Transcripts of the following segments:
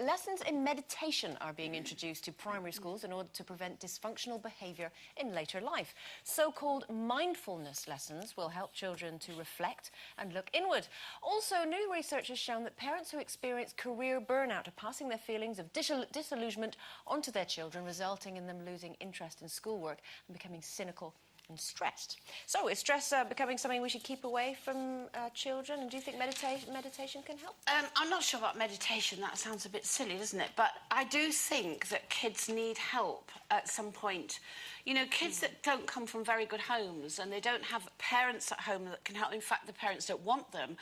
lessons in meditation are being introduced to primary schools in order to prevent dysfunctional behaviour in later life. So-called mindfulness lessons will help children to reflect and look inward. Also, new research has shown that parents who experience career burnout are passing their feelings of disillusionment onto their children, resulting in them losing interest in schoolwork and becoming cynical and stressed. So, is stress becoming something we should keep away from children? And do you think meditation can help? I'm not sure about meditation. That sounds a bit silly, doesn't it? But I do think that kids need help at some point. You know, kids that don't come from very good homes and they don't have parents at home that can help. In fact, the parents don't want them.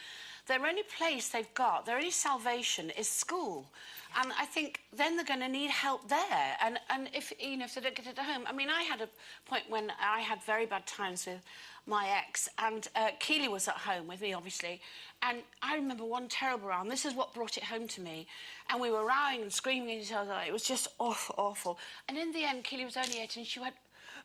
Their only place they've got, their only salvation is school. And I think then they're going to need help there. And if, you know, if they don't get it at home... I mean, I had a point when I had very bad times with my ex, and Keely was at home with me, obviously, and I remember one terrible row, and this is what brought it home to me, and we were rowing and screaming at each other. It was just awful, awful. And in the end, Keely was only 8, and she went,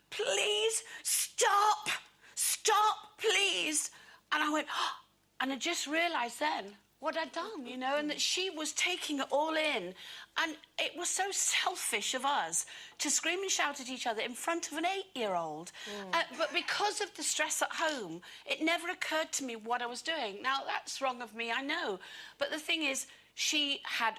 "Please, stop! Stop, please!" And I went, oh, and I just realised then what I'd done, you know, and that she was taking it all in. And it was so selfish of us to scream and shout at each other in front of an 8-year-old. But because of the stress at home, it never occurred to me what I was doing. Now, that's wrong of me, I know. But the thing is, she had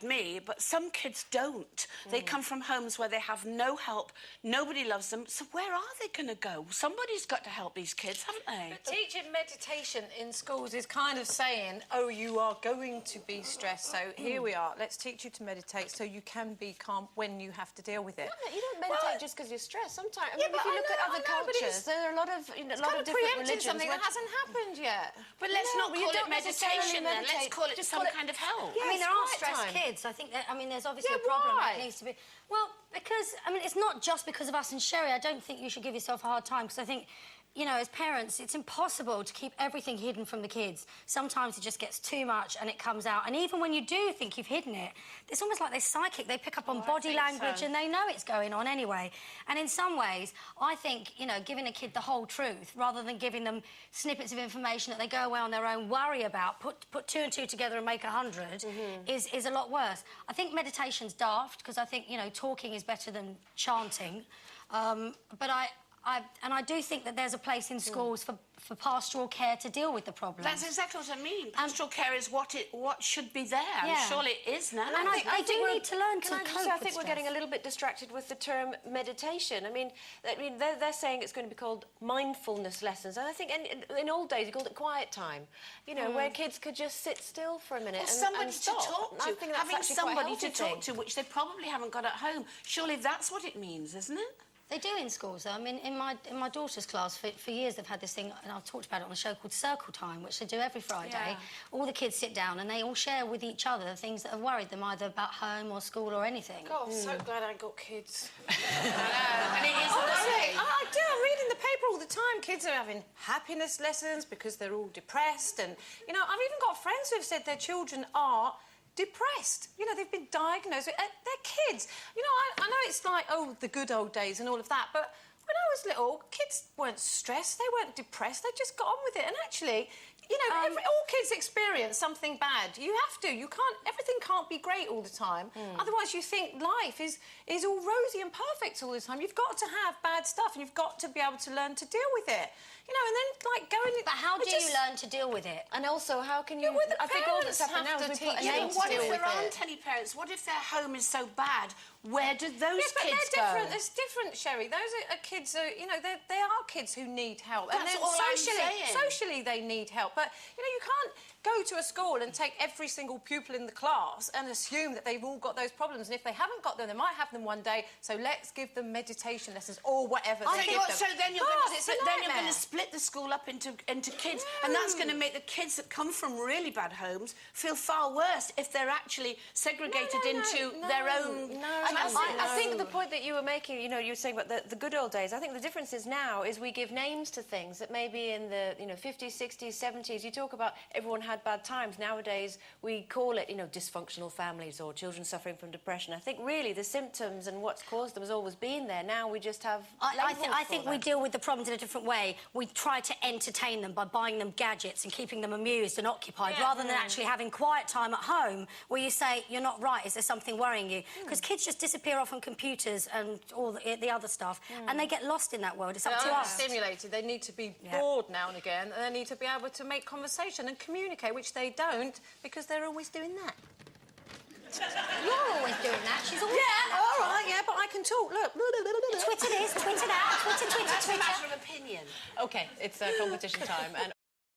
me, but some kids don't. They come from homes where they have no help, nobody loves them, so where are they going to go? Somebody's got to help these kids, haven't they? But teaching meditation in schools is kind of saying, oh, you are going to be stressed, so here we are, let's teach you to meditate so you can be calm when you have to deal with it. No, you don't meditate just because you're stressed. Sometimes, I mean, if you look at other cultures, there are a lot of, you know, a lot of different religions. Something that hasn't happened yet. But let's not call it meditation then. Let's call it some kind of help. I mean, there are stressed kids. I think that, I mean, there's obviously a problem that needs to be... Well, because, I mean, it's not just because of us and Sherrie. I don't think you should give yourself a hard time, because I think, you know, as parents, it's impossible to keep everything hidden from the kids. Sometimes it just gets too much and it comes out. And even when you do think you've hidden it, it's almost like they're psychic. They pick up on body language and they know it's going on anyway. And in some ways, I think, you know, giving a kid the whole truth rather than giving them snippets of information that they go away on their own, worry about, put 2 and 2 together and make 100 is a lot worse. I think meditation's daft because I think, you know, talking is better than chanting. But I do think that there's a place in schools for pastoral care to deal with the problem. That's exactly what I mean. Pastoral care is what should be there. Yeah. I'm sure it is now. And I do need to learn to cope with I think we're getting a little bit distracted with the term meditation. I mean they're saying it's going to be called mindfulness lessons, and I think in old days you called it quiet time. You know, where kids could just sit still for a minute and somebody stop. to talk to. I think that's having somebody to talk to, thing. which they probably haven't got at home. Surely that's what it means, isn't it? They do in schools, though. I mean, in my daughter's class, for years they've had this thing, and I've talked about it on a show called Circle Time, which they do every Friday. Yeah. All the kids sit down and they all share with each other the things that have worried them, either about home or school or anything. God, I'm so glad I got kids. I know, and it is lovely. I do. I'm reading the paper all the time. Kids are having happiness lessons because they're all depressed, and, you know, I've even got friends who've said their children are depressed. You know, they've been diagnosed with... they're kids. You know, I know it's like, oh, the good old days and all of that, but when I was little, kids weren't stressed, they weren't depressed, they just got on with it. And actually, you know, all kids experience something bad. You have to. You can't... Everything can't be great all the time. Otherwise, you think life is all rosy and perfect all the time. You've got to have bad stuff, and you've got to be able to learn to deal with it. You know, and then, like, going... But how do you learn to deal with it? And also, how can you... Well, I think all that's happening now is we put a name to what deal if with there aren't it. any parents? What if their home is so bad? Where do those but kids they're go? different. It's different, Sherrie. Those are kids who, you know, they are kids who need help. That's and all I'm saying. Socially, they need help. But, you know, you can't go to a school and take every single pupil in the class and assume that they've all got those problems. And if they haven't got them, they might have them one day. So let's give them meditation lessons or whatever they give them. So then you're going to split the school up into kids, and that's going to make the kids that come from really bad homes feel far worse if they're actually segregated into their own... I think the point that you were making, you know, you were saying about the good old days, nowadays. I think the difference is now is we give names to things that maybe in the 50s, 60s, 70s, you talk about everyone had bad times. Nowadays, we call it, dysfunctional families or children suffering from depression. I think really the symptoms and what's caused them has always been there. Now we just have I think we deal with the problems in a different way. We try to entertain them by buying them gadgets and keeping them amused and occupied, rather than actually having quiet time at home where you say, you're not right, is there something worrying you? Because kids just disappear off on computers and all the other stuff, and they get lost in that world. It's up to us. Stimulated. They need to be bored now and again, and they need to be able to make conversation and communicate, which they don't, because they're always doing that. You're always doing that. She's always all right, but I can talk. Look. Twitter this, Twitter that, Twitter. That's a matter of opinion. OK, it's competition time. And